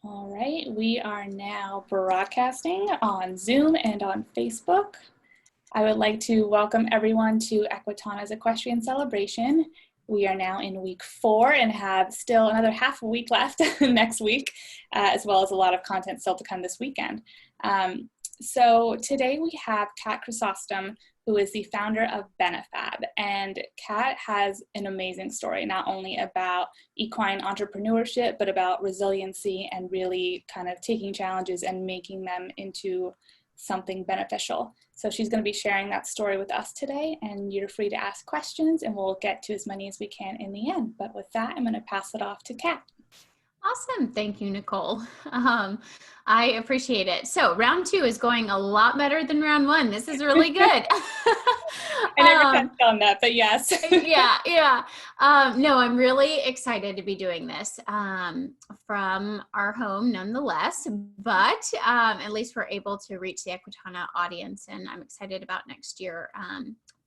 All right, we are now broadcasting on Zoom and on Facebook. I would like to welcome everyone to Equitana's Equestrian Celebration. We are now in week 4 and have still another half a week left next week, as well as a lot of content still to come this weekend. So today we have Kat Chrysostom, who is the founder of Benefab. And Kat has an amazing story, not only about equine entrepreneurship, but about resiliency and really kind of taking challenges and making them into something beneficial. So she's going to be sharing that story with us today, and you're free to ask questions and we'll get to as many as we can in the end. But with that, I'm going to pass it off to Kat. Awesome. Thank you, Nicole. I appreciate it. So round 2 is going a lot better than round 1. This is really good. I never touched on that, but yes. Yeah. No, I'm really excited to be doing this from our home nonetheless, but at least we're able to reach the Equitana audience, and I'm excited about next year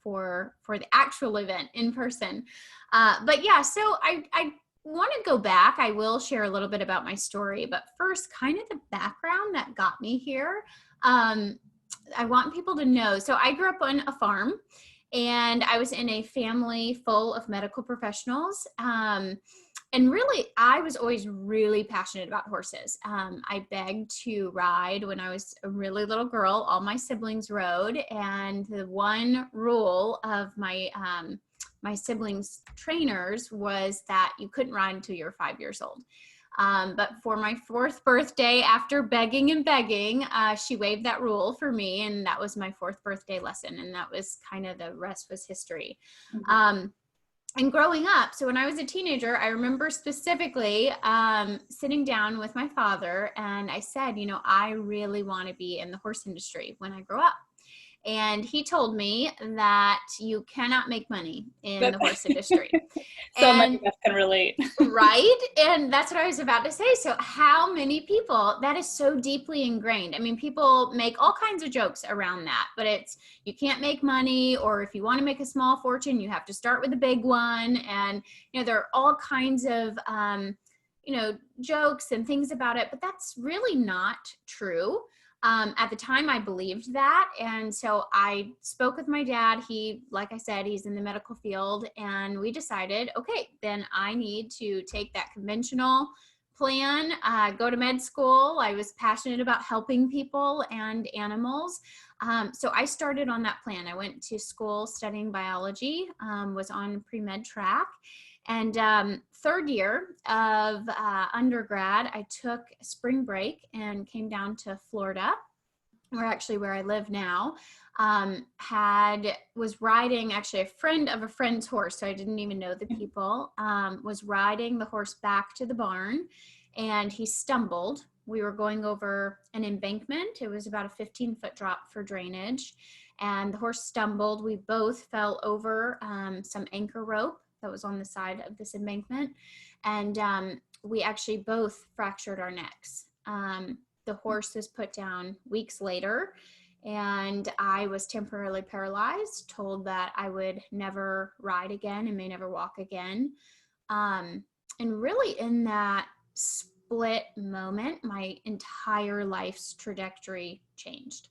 for the actual event in person. But yeah, so I want to go back. I will share a little bit about my story, but first, kind of the background that got me here. I want people to know. So I grew up on a farm, and I was in a family full of medical professionals. And really, I was always really passionate about horses. I begged to ride when I was a really little girl. All my siblings rode, and the one rule of my siblings' trainers was that you couldn't ride until you were 5 years old. But for my 4th birthday, after begging and begging, she waived that rule for me, and that was my 4th birthday lesson, and that was kind of, the rest was history. Mm-hmm. And growing up, so when I was a teenager, I remember specifically sitting down with my father, and I said, I really want to be in the horse industry when I grow up. And he told me that you cannot make money in the horse industry. So many of us can relate. Right? And that's what I was about to say. So how many people, that is so deeply ingrained. I mean, people make all kinds of jokes around that, but it's, you can't make money, or if you want to make a small fortune, you have to start with a big one. And, there are all kinds of, jokes and things about it, but that's really not true. At the time, I believed that. And so I spoke with my dad. He, like I said, he's in the medical field. And we decided, okay, then I need to take that conventional plan, go to med school. I was passionate about helping people and animals. So I started on that plan. I went to school studying biology, was on pre-med track. And 3rd year of undergrad, I took spring break and came down to Florida, or actually where I live now. Was riding, actually a friend of a friend's horse, so I didn't even know the people, was riding the horse back to the barn, and he stumbled. We were going over an embankment. It was about a 15-foot drop for drainage, and the horse stumbled. We both fell over some anchor rope that was on the side of this embankment, and we actually both fractured our necks. The horse was put down weeks later, and I was temporarily paralyzed, told that I would never ride again and may never walk again. And really in that split moment, my entire life's trajectory changed.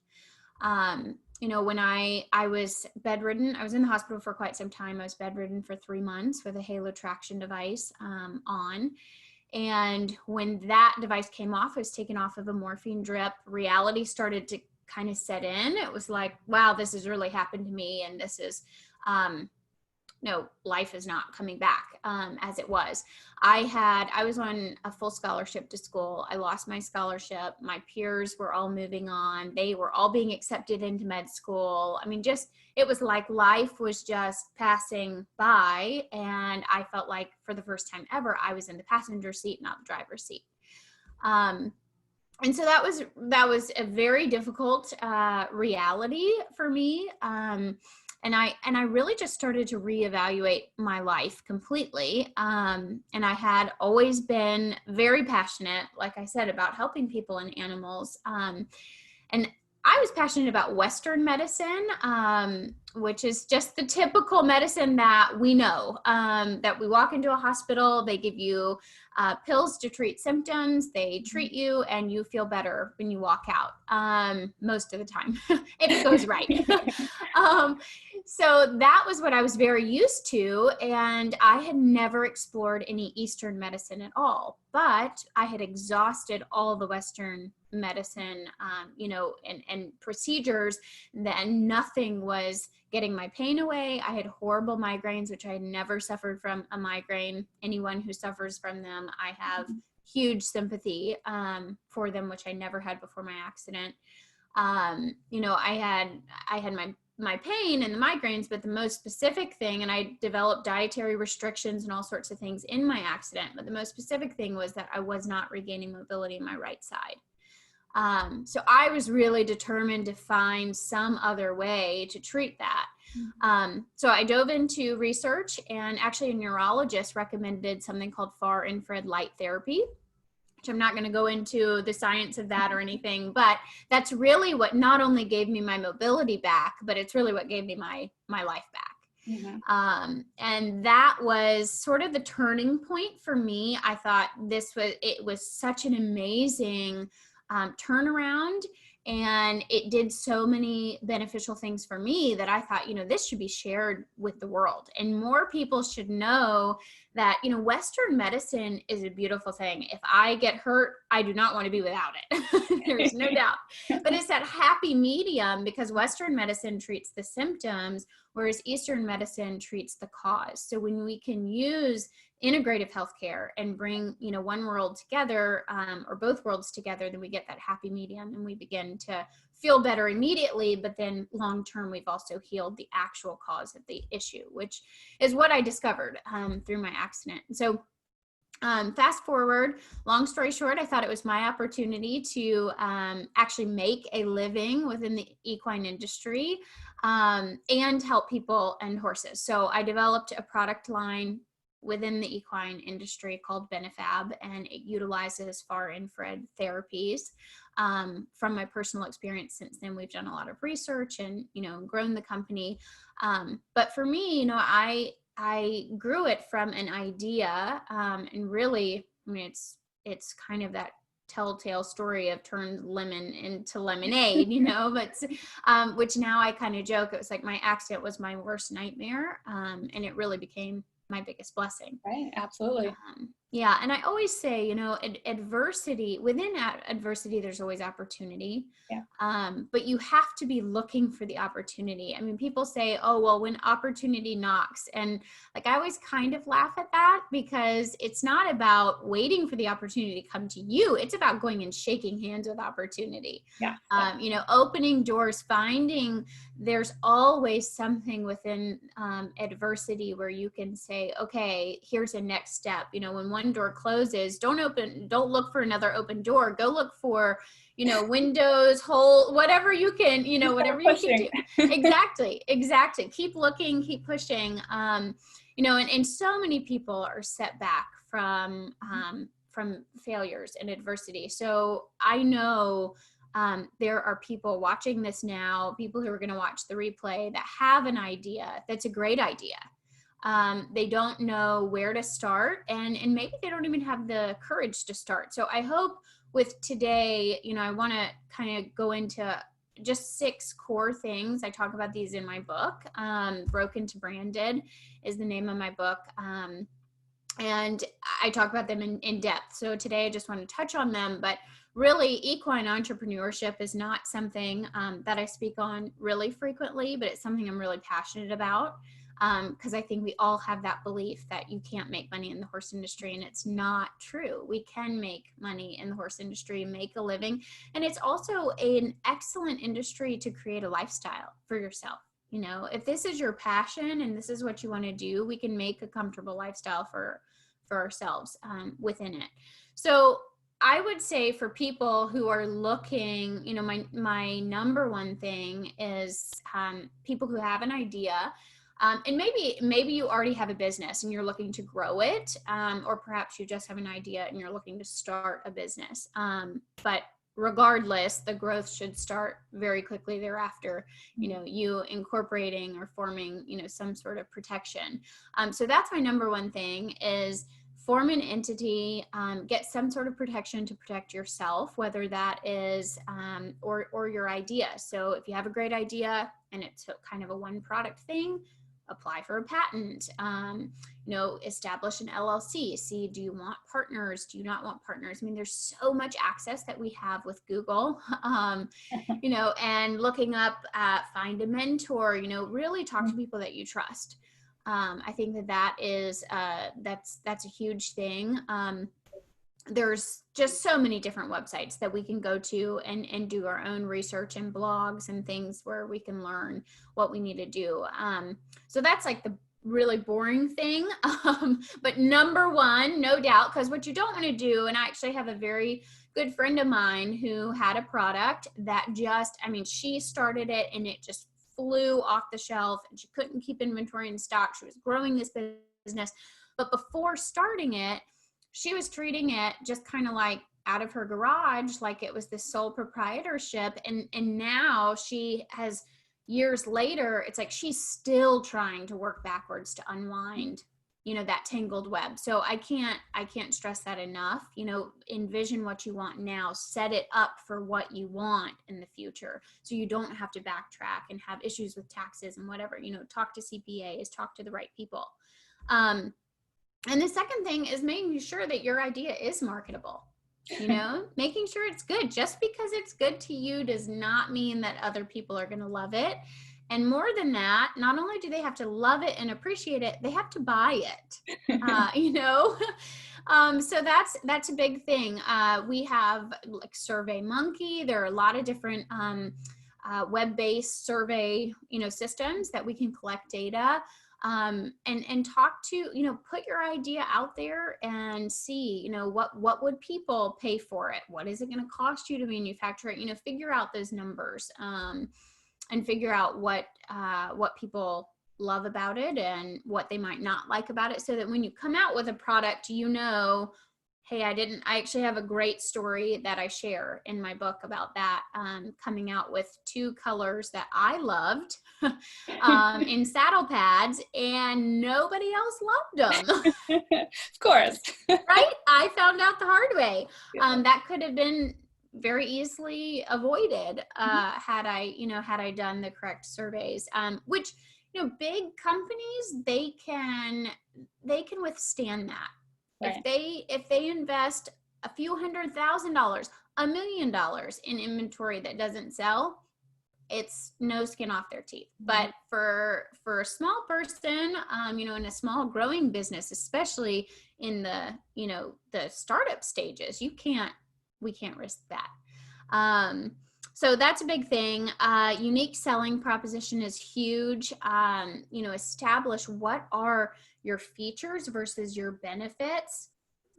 When I was bedridden, I was in the hospital for quite some time. I was bedridden for 3 months with a halo traction device on. And when that device came off, I was taken off of a morphine drip. Reality started to kind of set in. It was like, wow, this has really happened to me. And this is, life is not coming back as it was. I was on a full scholarship to school. I lost my scholarship. My peers were all moving on. They were all being accepted into med school. I mean, it was like life was just passing by. And I felt like for the first time ever, I was in the passenger seat, not the driver's seat. And so that was a very difficult reality for me. And I really just started to reevaluate my life completely. And I had always been very passionate, like I said, about helping people and animals. And I was passionate about Western medicine, which is just the typical medicine that we know, that we walk into a hospital, they give you pills to treat symptoms, they treat you, and you feel better when you walk out, most of the time, if it goes right. So that was what I was very used to, and I had never explored any Eastern medicine at all, but I had exhausted all the Western medicine, and procedures, then nothing was getting my pain away. I had horrible migraines, which I had never suffered from a migraine. Anyone who suffers from them, I have huge sympathy for them, which I never had before my accident. I had my pain and the migraines, but the most specific thing, and I developed dietary restrictions and all sorts of things in my accident, but the most specific thing was that I was not regaining mobility in my right side. So I was really determined to find some other way to treat that. So I dove into research, and actually a neurologist recommended something called far infrared light therapy, which I'm not going to go into the science of that or anything, but that's really what not only gave me my mobility back, but it's really what gave me my life back. Mm-hmm. And that was sort of the turning point for me. I thought it was such an amazing turnaround, and it did so many beneficial things for me that I thought, this should be shared with the world, and more people should know that, Western medicine is a beautiful thing. If I get hurt, I do not want to be without it. There's no doubt. But it's that happy medium, because Western medicine treats the symptoms, whereas Eastern medicine treats the cause. So when we can use integrative healthcare and bring, one world together, or both worlds together, then we get that happy medium, and we begin to feel better immediately, but then long term, we've also healed the actual cause of the issue, which is what I discovered through my accident. So fast forward, long story short, I thought it was my opportunity to actually make a living within the equine industry and help people and horses. So I developed a product line within the equine industry called Benefab, and it utilizes far infrared therapies. From my personal experience since then, we've done a lot of research and, grown the company. But for me, I grew it from an idea, and really, it's kind of that telltale story of turned lemon into lemonade, but which now I kind of joke, it was like my accident was my worst nightmare, and it really became my biggest blessing. Right. Absolutely. Yeah. And I always say, adversity, within adversity, there's always opportunity. Yeah. But you have to be looking for the opportunity. I mean, people say, oh, well, when opportunity knocks, and like, I always kind of laugh at that, because it's not about waiting for the opportunity to come to you. It's about going and shaking hands with opportunity. Yeah. Opening doors, finding there's always something within adversity where you can say, okay, here's a next step. When one door closes, don't look for another open door. Go look for, windows, hole, whatever you can, whatever you can do. Exactly. Keep looking, keep pushing. And so many people are set back from failures and adversity. So I know there are people watching this now, people who are going to watch the replay, that have an idea that's a great idea. They don't know where to start, and maybe they don't even have the courage to start. So I hope with today, I want to kind of go into just 6 core things. I talk about these in my book. Broken to Branded is the name of my book. And I talk about them in depth. So today I just want to touch on them, but really equine entrepreneurship is not something that I speak on really frequently, but it's something I'm really passionate about. Because I think we all have that belief that you can't make money in the horse industry, and it's not true. We can make money in the horse industry, make a living, and it's also an excellent industry to create a lifestyle for yourself. If this is your passion and this is what you want to do, we can make a comfortable lifestyle for ourselves within it. So I would say for people who are looking, my number one thing is people who have an idea. And maybe you already have a business and you're looking to grow it, or perhaps you just have an idea and you're looking to start a business. But regardless, the growth should start very quickly thereafter, you incorporating or forming, some sort of protection. So that's my number one thing is form an entity, get some sort of protection to protect yourself, whether that is, or your idea. So if you have a great idea and it's kind of a one product thing, apply for a patent, establish an LLC, see, do you want partners? Do you not want partners? I mean, there's so much access that we have with Google, and looking up, find a mentor, really talk to people that you trust. I think that is, that's a huge thing. There's just so many different websites that we can go to and do our own research and blogs and things where we can learn what we need to do. So that's like the really boring thing. But number one, no doubt, because what you don't want to do, and I actually have a very good friend of mine who had a product that she started it and it just flew off the shelf and she couldn't keep inventory in stock. She was growing this business, but before starting it, she was treating it just kind of like out of her garage, like it was this sole proprietorship. And now she has, years later, it's like she's still trying to work backwards to unwind, that tangled web. So I can't stress that enough. Envision what you want now, set it up for what you want in the future. So you don't have to backtrack and have issues with taxes and whatever, talk to CPAs, talk to the right people. And the second thing is making sure that your idea is marketable, making sure it's good. Just because it's good to you does not mean that other people are going to love it. And more than that, not only do they have to love it and appreciate it, they have to buy it, so that's a big thing. We have like SurveyMonkey. There are a lot of different web-based survey, systems that we can collect data. And talk to, put your idea out there and see, what would people pay for it? What is it going to cost you to manufacture it? Figure out those numbers, and figure out what people love about it and what they might not like about it, so that when you come out with a product, hey, I actually have a great story that I share in my book about that, coming out with 2 colors that I loved in saddle pads, and nobody else loved them. Of course. Right? I found out the hard way. That could have been very easily avoided had I done the correct surveys, which, big companies, they can withstand that. Right. If they invest a few $100,000, $1 million in inventory that doesn't sell, it's no skin off their teeth. But for a small person, in a small growing business, especially in the startup stages, we can't risk that. So that's a big thing. Unique selling proposition is huge. Establish what are your features versus your benefits.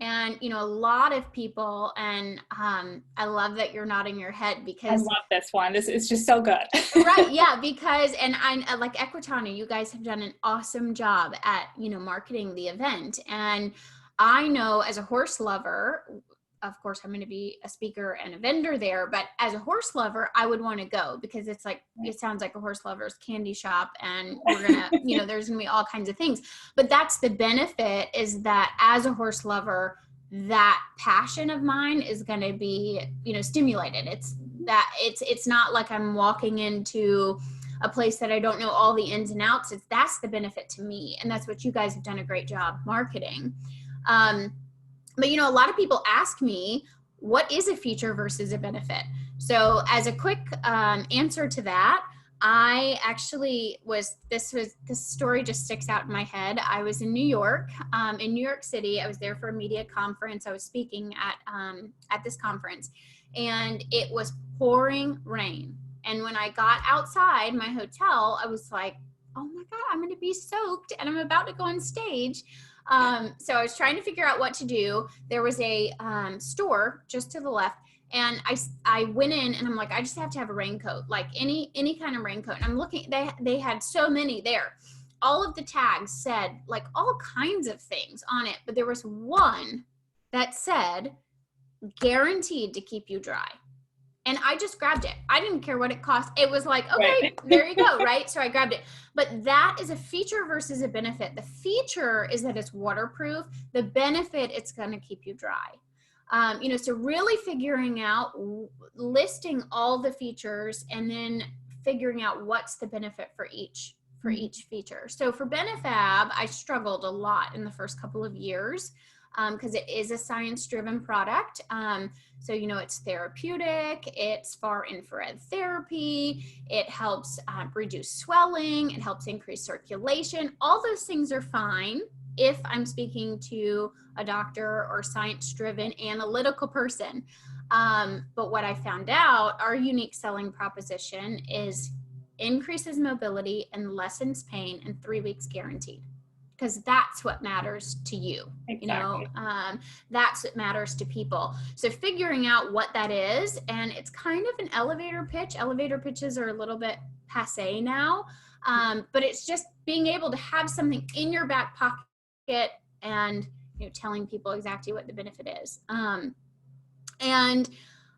And, a lot of people, and I love that you're nodding your head, because I love this one. This is just so good. Right. Yeah. Because, and I like Equitana, you guys have done an awesome job at, marketing the event. And I know, as a horse lover, of course, I'm going to be a speaker and a vendor there, but as a horse lover, I would want to go, because it's like, it sounds like a horse lover's candy shop, and we're going to, there's going to be all kinds of things. But that's the benefit, is that as a horse lover, that passion of mine is going to be, stimulated. It's not like I'm walking into a place that I don't know all the ins and outs. That's the benefit to me. And that's what you guys have done a great job marketing. But, a lot of people ask me, what is a feature versus a benefit? So as a quick answer to that, I actually this story just sticks out in my head. I was in New York City. I was there for a media conference. I was speaking at this conference, and it was pouring rain. And when I got outside my hotel, I was like, oh my God, I'm going to be soaked, and I'm about to go on stage. So I was trying to figure out what to do. There was a store just to the left, and I went in, and I'm like, I just have to have a raincoat, like any kind of raincoat. And I'm looking, they had so many there. All of the tags said like all kinds of things on it, but there was one that said guaranteed to keep you dry. And I just grabbed it. I didn't care what it cost. It was like, okay, Right. there you go, right? So I grabbed it. But that is a feature versus a benefit. The feature is that it's waterproof. The benefit, it's going to keep you dry. So really figuring out, listing all the features, and then figuring out what's the benefit for each feature. So for Benefab, I struggled a lot in the first couple of years because it is a science-driven product. So, it's therapeutic, it's far infrared therapy, it helps reduce swelling, it helps increase circulation. All those things are fine if I'm speaking to a doctor or science-driven analytical person. But what I found out, our unique selling proposition is increases mobility and lessens pain in 3 weeks guaranteed. Because that's what matters to you. Exactly. That's what matters to people. So figuring out what that is, and it's kind of an elevator pitch. Elevator pitches are a little bit passe now, but it's just being able to have something in your back pocket and telling people exactly what the benefit is. And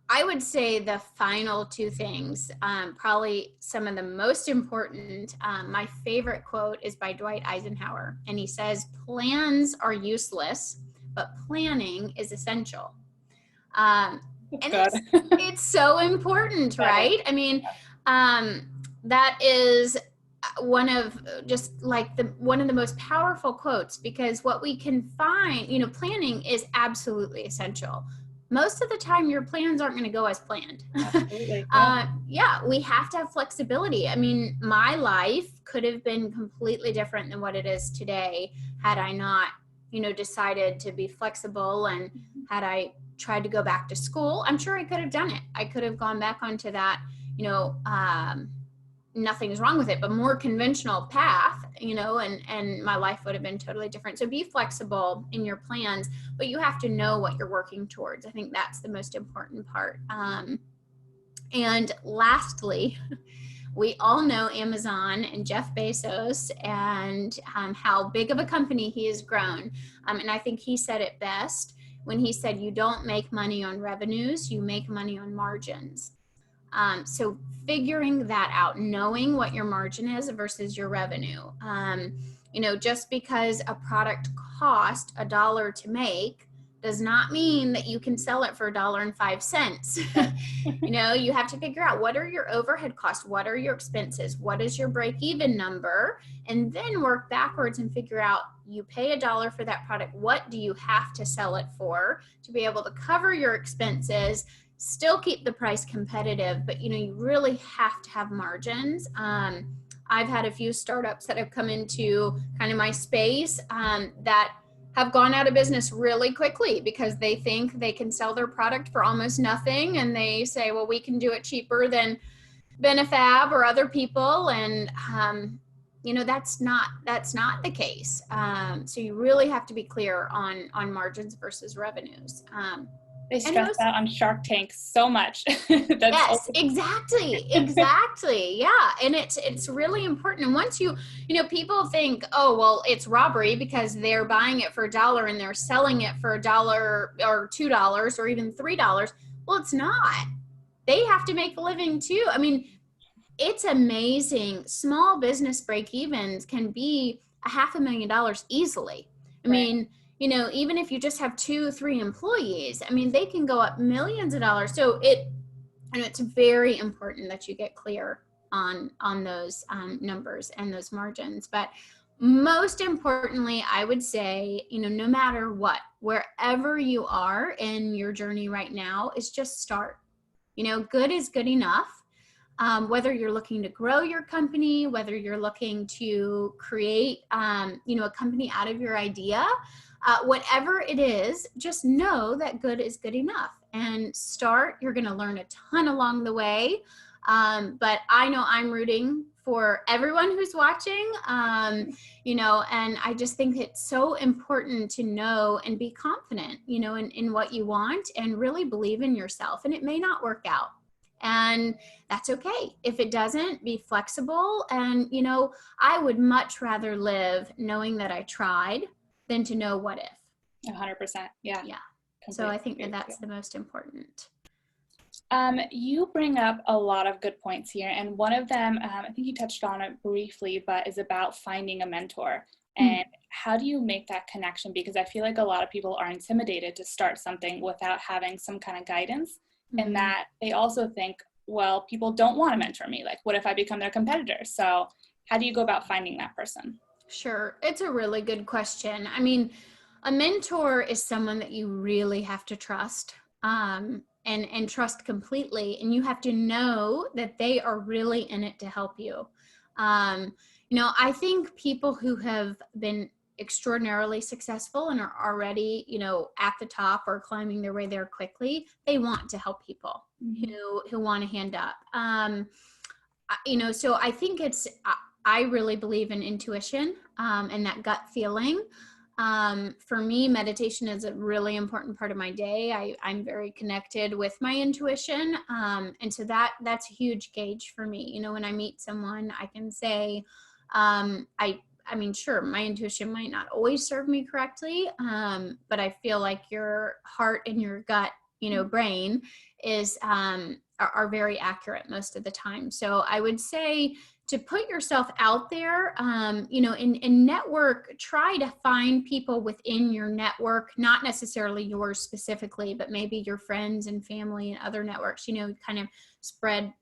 I would say the final two things, probably some of the most important, my favorite quote is by Dwight Eisenhower. And he says, plans are useless, but planning is essential. And it's so important, right? I mean, that is one of one of the most powerful quotes, because what we can find, planning is absolutely essential. Most of the time your plans aren't going to go as planned. Absolutely. We have to have flexibility. I mean, my life could have been completely different than what it is today had I not, decided to be flexible, and had I tried to go back to school. I'm sure I could have done it. I could have gone back onto that, nothing's wrong with it, but more conventional path, and my life would have been totally different. So be flexible in your plans, but you have to know what you're working towards. I think that's the most important part. And lastly, we all know Amazon and Jeff Bezos and how big of a company he has grown. And I think he said it best when he said, you don't make money on revenues, you make money on margins. So figuring that out, knowing what your margin is versus your revenue. Just because a product cost $1 to make does not mean that you can sell it for $1.05. You have to figure out, what are your overhead costs? What are your expenses? What is your break-even number? And then work backwards and figure out, you pay $1 for that product. What do you have to sell it for to be able to cover your expenses? Still keep the price competitive, but you really have to have margins. I've had a few startups that have come into kind of my space that have gone out of business really quickly because they think they can sell their product for almost nothing, and they say, well, we can do it cheaper than Benefab or other people, and that's not the case. So you really have to be clear on margins versus revenues. They stress that on Shark Tank so much. Yes, exactly. Yeah. And it's really important. And once people think, oh, well, it's robbery because they're buying it for $1 and they're selling it for $1 or $2 or even $3. Well, it's not. They have to make a living too. I mean, it's amazing. Small business break-evens can be $500,000 easily. I mean, even if you just have 2-3 employees, I mean, they can go up millions of dollars. So it's very important that you get clear on those numbers and those margins. But most importantly, I would say, no matter what, wherever you are in your journey right now, is just start. Good is good enough. Whether you're looking to grow your company, whether you're looking to create, a company out of your idea, whatever it is, just know that good is good enough and start. You're going to learn a ton along the way. But I know I'm rooting for everyone who's watching, and I just think it's so important to know and be confident, in what you want, and really believe in yourself. And it may not work out. And that's okay. If it doesn't, be flexible. And, I would much rather live knowing that I tried than to know what if. 100%. Yeah. So I think that's the most important. You bring up a lot of good points here, and one of them, I think you touched on it briefly, but is about finding a mentor. And how do you make that connection? Because I feel like a lot of people are intimidated to start something without having some kind of guidance, and that they also think, well, people don't want to mentor me. Like, what if I become their competitor? So how do you go about finding that person? Sure. It's a really good question. I mean, a mentor is someone that you really have to trust, and trust completely. And you have to know that they are really in it to help you. I think people who have been extraordinarily successful and are already, at the top or climbing their way there quickly, they want to help people who want to hand up. So I think I really believe in intuition, and that gut feeling. For me, meditation is a really important part of my day. I'm very connected with my intuition. And so that's a huge gauge for me. When I meet someone, I can say, I mean, sure, my intuition might not always serve me correctly, but I feel like your heart and your gut, brain are very accurate most of the time. So I would say to put yourself out there, in network, try to find people within your network, not necessarily yours specifically, but maybe your friends and family and other networks, kind of spread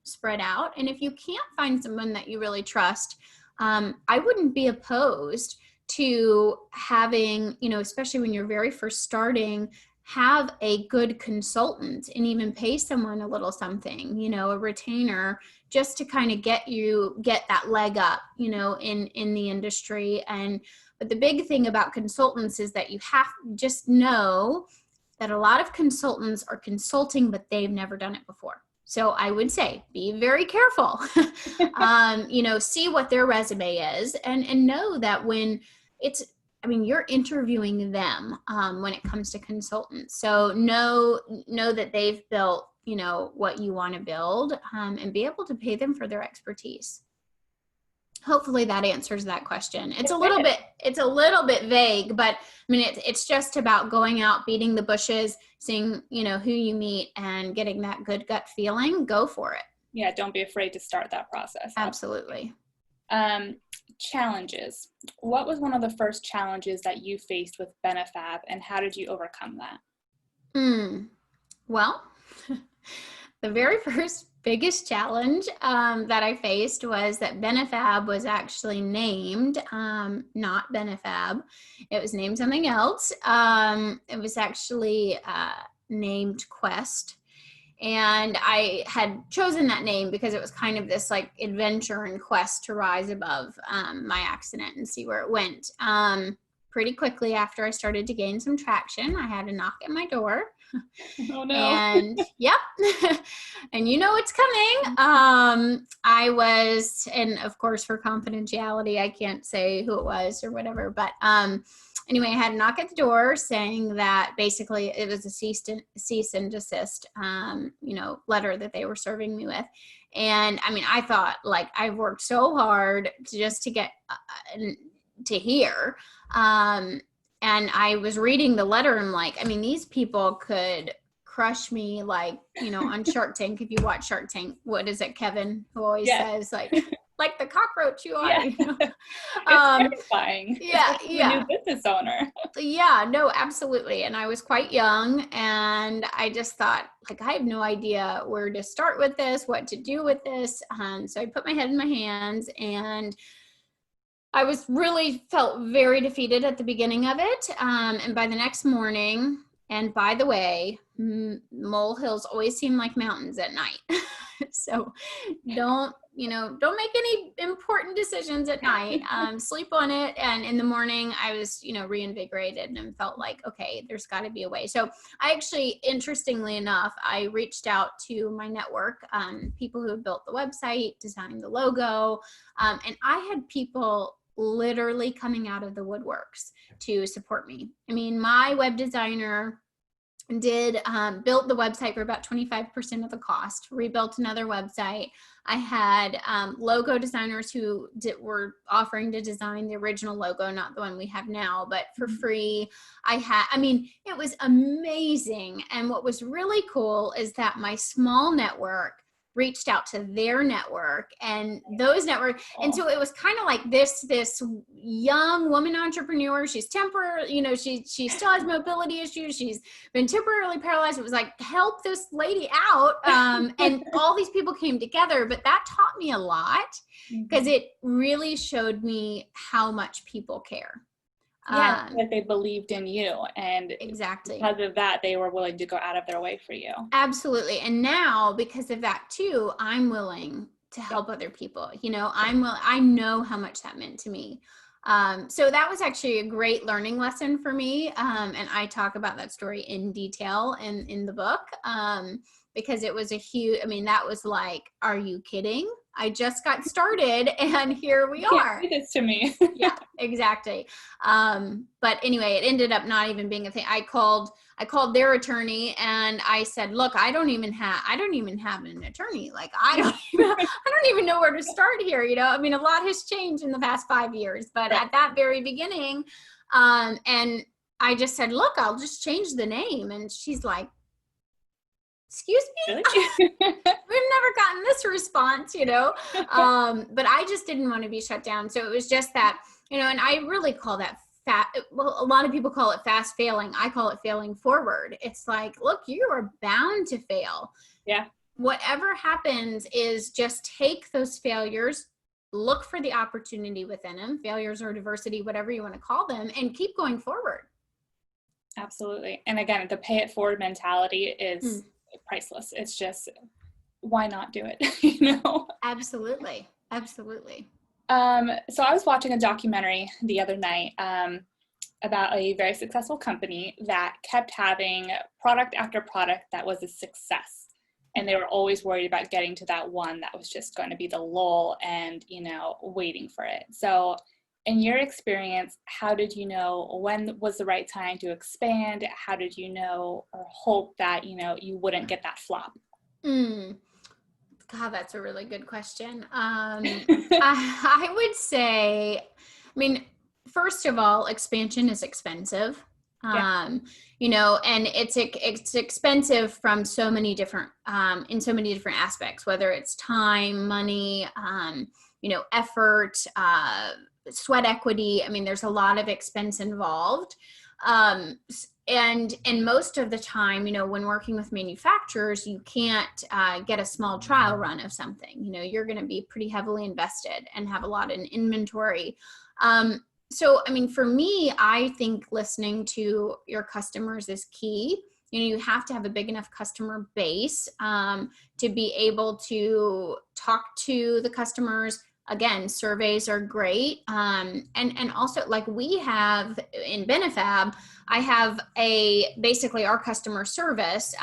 out. And if you can't find someone that you really trust, I wouldn't be opposed to having, especially when you're very first starting, have a good consultant and even pay someone a little something, a retainer, just to kind of get that leg up, in the industry. But the big thing about consultants is that you have to just know that a lot of consultants are consulting, but they've never done it before. So I would say, be very careful, see what their resume is, and know that when you're interviewing them when it comes to consultants. So know that they've built, what you want to build, and be able to pay them for their expertise. Hopefully that answers that question. It's a little bit vague, but I mean, it's just about going out, beating the bushes, seeing, who you meet and getting that good gut feeling. Go for it. Yeah. Don't be afraid to start that process. Absolutely. Challenges. What was one of the first challenges that you faced with Benefab, and how did you overcome that? Well, the very first biggest challenge that I faced was that Benefab was actually named not Benefab. It was named something else. It was actually named Quest. And I had chosen that name because it was kind of this like adventure and quest to rise above my accident and see where it went. Pretty quickly after I started to gain some traction, I had a knock at my door. Oh no. And yep. And it's coming. I was, and of course for confidentiality, I can't say who it was or whatever, but anyway, I had a knock at the door saying that basically it was a cease and desist, letter that they were serving me with. And I mean, I thought, like, I've worked so hard to get to here. And I was reading the letter and like, I mean, these people could crush me, like, on Shark Tank. If you watch Shark Tank, what is it, Kevin, who always says like the cockroach you are. It's terrifying. Yeah. A new business owner. Yeah, no, absolutely. And I was quite young, and I just thought, like, I have no idea where to start with this, what to do with this. So I put my head in my hands, and I felt very defeated at the beginning of it. And by the next morning, and by the way, molehills always seem like mountains at night. So don't make any important decisions at night. Sleep on it. And in the morning I was, reinvigorated and felt like, okay, there's got to be a way. So I actually, interestingly enough, I reached out to my network, people who had built the website, designed the logo. And I had people literally coming out of the woodworks to support me. I mean, my web designer built the website for about 25% of the cost, rebuilt another website. I had logo designers who were offering to design the original logo, not the one we have now, but for free. I mean, it was amazing. And what was really cool is that my small network reached out to their network and those network. And so it was kind of like this young woman entrepreneur. She's temporary, you know, she still has mobility issues. She's been temporarily paralyzed. It was like, help this lady out. And all these people came together, but that taught me a lot because it really showed me how much people care. Yeah, that they believed in you, and exactly because of that, they were willing to go out of their way for you. Absolutely. And now, because of that too, I'm willing to help other people. You know, I know how much that meant to me. So that was actually a great learning lesson for me. And I talk about that story in detail in the book, because it was that was like, are you kidding? I just got started and here we are. Do this to me. Yeah, exactly. But anyway, it ended up not even being a thing. I called their attorney and I said, look, I don't even have an attorney. Like, I don't even know where to start here. You know, I mean, a lot has changed in the past 5 years, but at that very beginning, and I just said, look, I'll just change the name. And she's like, excuse me? Really? We've never gotten this response, you know? But I just didn't want to be shut down. So it was just that, you know, and I really call that well, a lot of people call it fast failing. I call it failing forward. It's like, look, you are bound to fail. Yeah. Whatever happens is just take those failures, look for the opportunity within them, failures or diversity, whatever you want to call them, and keep going forward. Absolutely. And again, the pay it forward mentality is priceless. It's just, why not do it? You know? Absolutely. Absolutely. So I was watching a documentary the other night about a very successful company that kept having product after product that was a success. And they were always worried about getting to that one that was just going to be the lull and, you know, waiting for it. So in your experience, how did you know when was the right time to expand? How did you know or hope that, you know, you wouldn't get that flop? God, that's a really good question. I would say, I mean, first of all, expansion is expensive. You know, and it's expensive from so many different, in so many different aspects, whether it's time, money, you know, effort, sweat equity. I mean, there's a lot of expense involved. And most of the time, you know, when working with manufacturers, you can't get a small trial run of something. You know, you're going to be pretty heavily invested and have a lot in inventory. So, I mean, for me, I think listening to your customers is key. You know, you have to have a big enough customer base to be able to talk to the customers. Again, surveys are great. And also, like we have in Benefab, I have basically our customer service.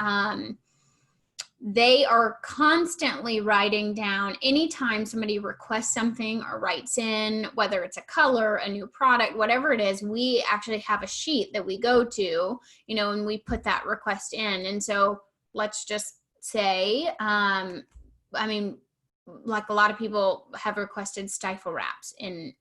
They are constantly writing down anytime somebody requests something or writes in, whether it's a color, a new product, whatever it is, we actually have a sheet that we go to, you know, and we put that request in. And so let's just say, I mean, like a lot of people have requested stifle wraps like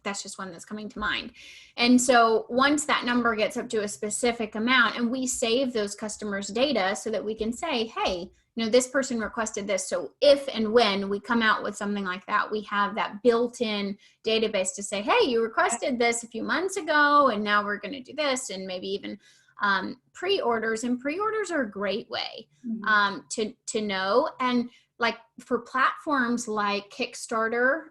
that's just one that's coming to mind. And so once that number gets up to a specific amount and we save those customers' data so that we can say, hey, you know, this person requested this. So if and when we come out with something like that, we have that built-in database to say, hey, you requested this a few months ago and now we're going to do this, and maybe even pre-orders. And pre-orders are a great way to know. And like for platforms like Kickstarter,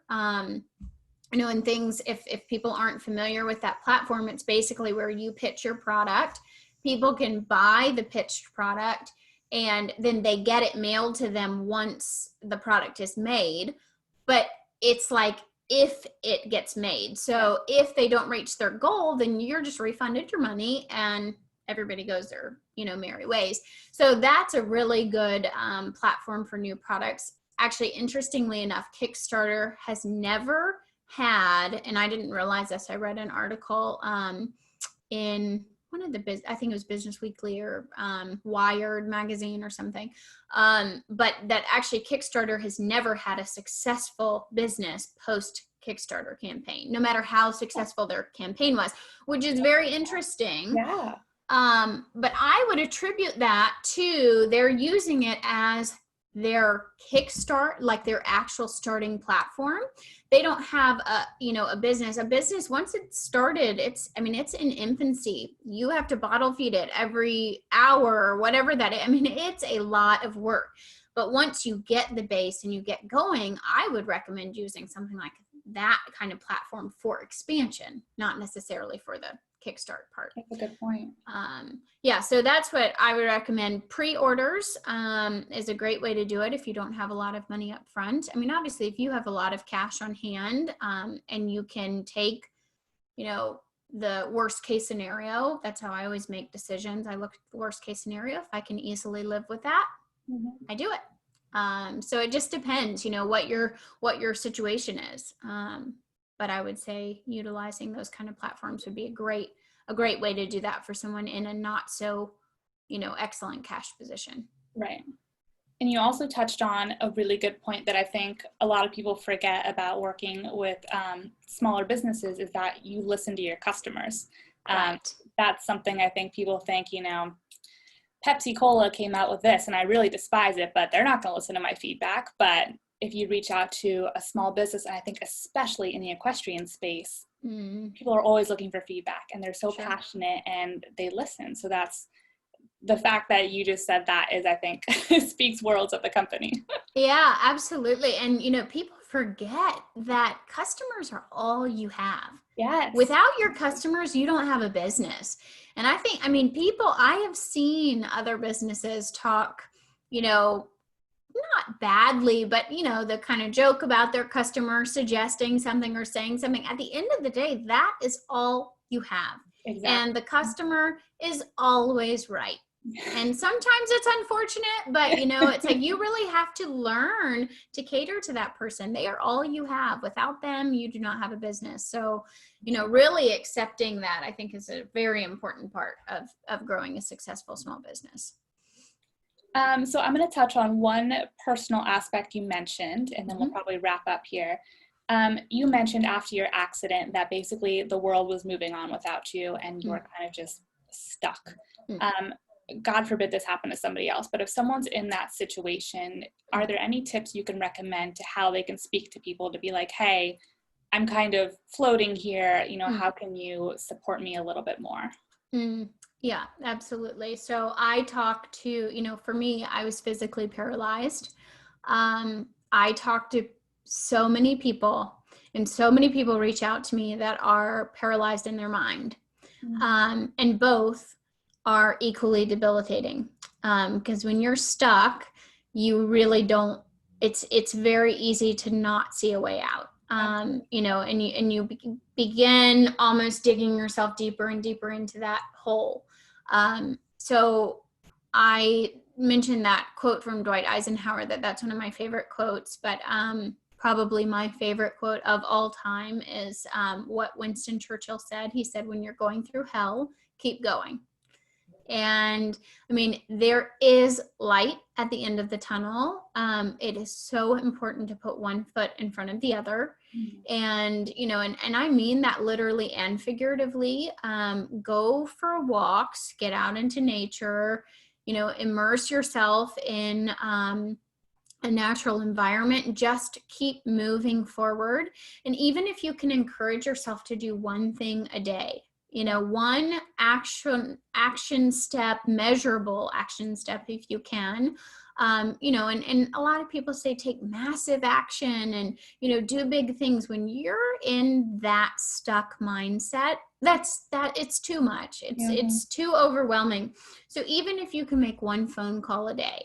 you know, and things, if people aren't familiar with that platform, it's basically where you pitch your product. People can buy the pitched product and then they get it mailed to them once the product is made. But it's like, if it gets made. So if they don't reach their goal, then you're just refunded your money and everybody goes their, you know, merry ways. So that's a really good platform for new products. Actually, interestingly enough, Kickstarter has never had, and I didn't realize this, I read an article in one of the I think it was Business Weekly or Wired magazine or something. But that actually Kickstarter has never had a successful business post Kickstarter campaign, no matter how successful their campaign was, which is very interesting. Yeah. But I would attribute that to they're using it as their kickstart, like their actual starting platform. They don't have a business. A business, once it's started, it's in infancy. You have to bottle feed it every hour or whatever that is. I mean, it's a lot of work. But once you get the base and you get going, I would recommend using something like that kind of platform for expansion, not necessarily for the kickstart part. That's a good point. Yeah, so that's what I would recommend. Pre-orders is a great way to do it if you don't have a lot of money up front. I mean, obviously, if you have a lot of cash on hand and you can take, the worst case scenario, that's how I always make decisions. I look at the worst case scenario. If I can easily live with that, I do it. So it just depends, what your situation is. But I would say utilizing those kind of platforms would be a great way to do that for someone in a not so, excellent cash position. Right. And you also touched on a really good point that I think a lot of people forget about working with smaller businesses is that you listen to your customers. Right. That's something I think people think, Pepsi Cola came out with this and I really despise it, but they're not going to listen to my feedback. But if you reach out to a small business, and I think especially in the equestrian space, people are always looking for feedback and they're so passionate and they listen. So that's the fact that you just said that is, I think, speaks worlds of the company. Yeah, absolutely. And, people forget that customers are all you have. Yes. Without your customers, you don't have a business. And I have seen other businesses talk, not badly, but the kind of joke about their customer suggesting something or saying something. At the end of the day, that is all you have. Exactly. And the customer is always right. And sometimes it's unfortunate, but it's like you really have to learn to cater to that person. They are all you have. Without them, you do not have a business. So, really accepting that, I think, is a very important part of growing a successful small business. So I'm going to touch on one personal aspect you mentioned, and then we'll probably wrap up here. You mentioned after your accident that basically the world was moving on without you and you were kind of just stuck. God forbid this happened to somebody else, but if someone's in that situation, are there any tips you can recommend to how they can speak to people to be like, hey, I'm kind of floating here, how can you support me a little bit more? Yeah, absolutely. So I talked to, for me, I was physically paralyzed. I talked to so many people, and so many people reach out to me that are paralyzed in their mind. And both are equally debilitating. Because when you're stuck, you really don't, it's very easy to not see a way out. And you begin almost digging yourself deeper and deeper into that hole. So I mentioned that quote from Dwight Eisenhower, that's one of my favorite quotes, but probably my favorite quote of all time is what Winston Churchill said. He said, when you're going through hell, keep going. And there is light at the end of the tunnel. It is so important to put one foot in front of the other. And, and I mean that literally and figuratively. Go for walks, get out into nature, immerse yourself in a natural environment, just keep moving forward. And even if you can encourage yourself to do one thing a day, one action step, measurable action step, if you can, and a lot of people say take massive action and, do big things. When you're in that stuck mindset, it's too much. It's too overwhelming. So even if you can make one phone call a day,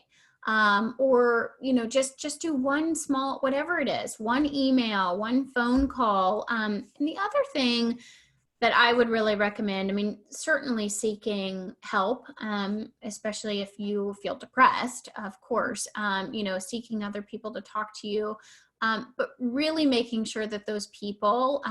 or, just do one small, whatever it is, one email, one phone call. And the other thing that I would really recommend, certainly seeking help, especially if you feel depressed, of course, seeking other people to talk to you, but really making sure that those people,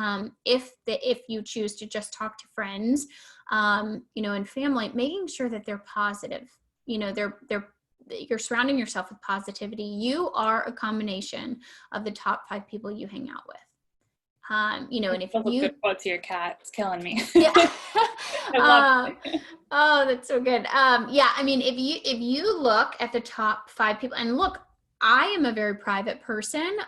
if you choose to just talk to friends, and family, making sure that they're positive. You're surrounding yourself with positivity. You are a combination of the top 5 people you hang out with. And if you good quotes here, Kat, it's killing me. Yeah. I love it. Oh, that's so good. Yeah, I mean, if you look at the top 5 people, and look, I am a very private person.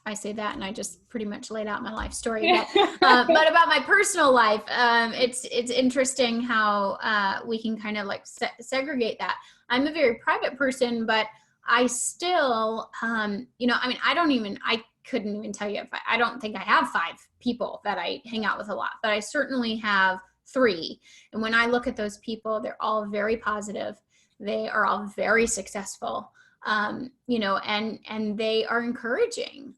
I say that, and I just pretty much laid out my life story. But about my personal life, it's interesting how we can kind of like segregate that. I'm a very private person, but I still, I couldn't even tell you if I don't think I have 5 people that I hang out with a lot, but I certainly have 3. And when I look at those people, they're all very positive. They are all very successful, and they are encouraging.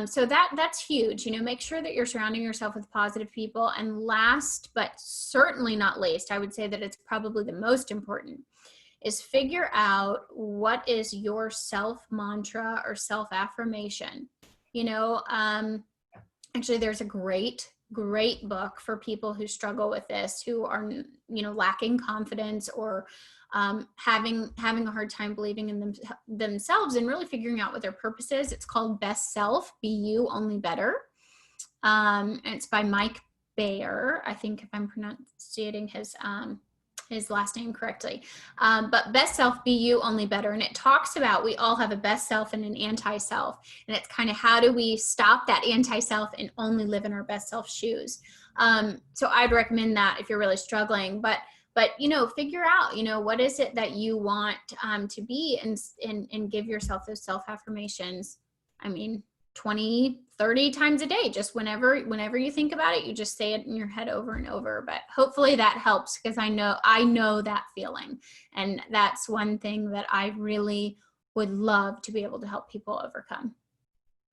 So that's huge. Make sure that you're surrounding yourself with positive people. And last, but certainly not least, I would say that it's probably the most important, is figure out what is your self mantra or self affirmation. Actually, there's a great book for people who struggle with this, who are, lacking confidence or having a hard time believing in themselves and really figuring out what their purpose is. It's called Best Self, Be You, Only Better. And it's by Mike Bayer, I think, if I'm pronouncing his last name correctly. But Best Self, Be You, Only Better. And it talks about, we all have a best self and an anti-self. And it's kind of, how do we stop that anti-self and only live in our best self shoes? So I'd recommend that if you're really struggling, but figure out, what is it that you want to be, and give yourself those self-affirmations. I mean, 20, 30 times a day, just whenever you think about it, you just say it in your head over and over. But hopefully that helps, because I know that feeling. And that's one thing that I really would love to be able to help people overcome.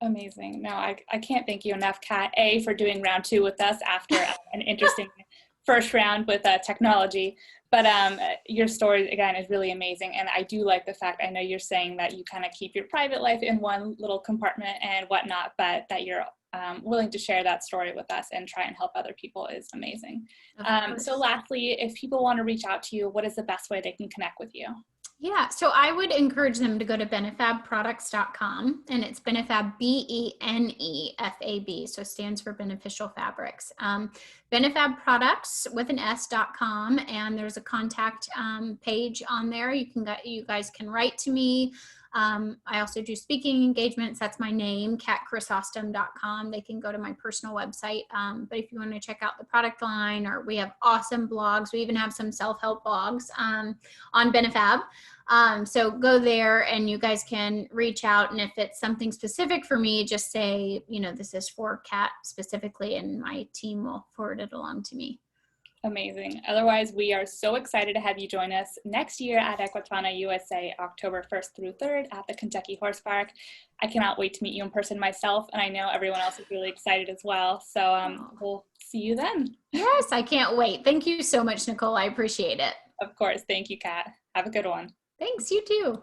Amazing. No, I can't thank you enough, Kat, for doing round 2 with us after an interesting first round with technology. But your story, again, is really amazing. And I do like the fact, I know you're saying that you kind of keep your private life in one little compartment and whatnot, but that you're willing to share that story with us and try and help other people is amazing. So lastly, if people want to reach out to you, what is the best way they can connect with you? Yeah, so I would encourage them to go to benefabproducts.com, and it's Benefab, BENEFAB, so it stands for Beneficial Fabrics. Benefab Products with an S.com, and there's a contact page on there. You guys can write to me. I also do speaking engagements. That's my name, katchrysostom.com. They can go to my personal website. But if you want to check out the product line, or we have awesome blogs. We even have some self-help blogs on Benefab. So go there and you guys can reach out. And if it's something specific for me, just say, this is for Kat specifically, and my team will forward it along to me. Amazing. Otherwise, we are so excited to have you join us next year at Equitana USA, October 1st through 3rd at the Kentucky Horse Park. I cannot wait to meet you in person myself, and I know everyone else is really excited as well. So we'll see you then. Yes, I can't wait. Thank you so much, Nicole. I appreciate it. Of course. Thank you, Kat. Have a good one. Thanks. You too.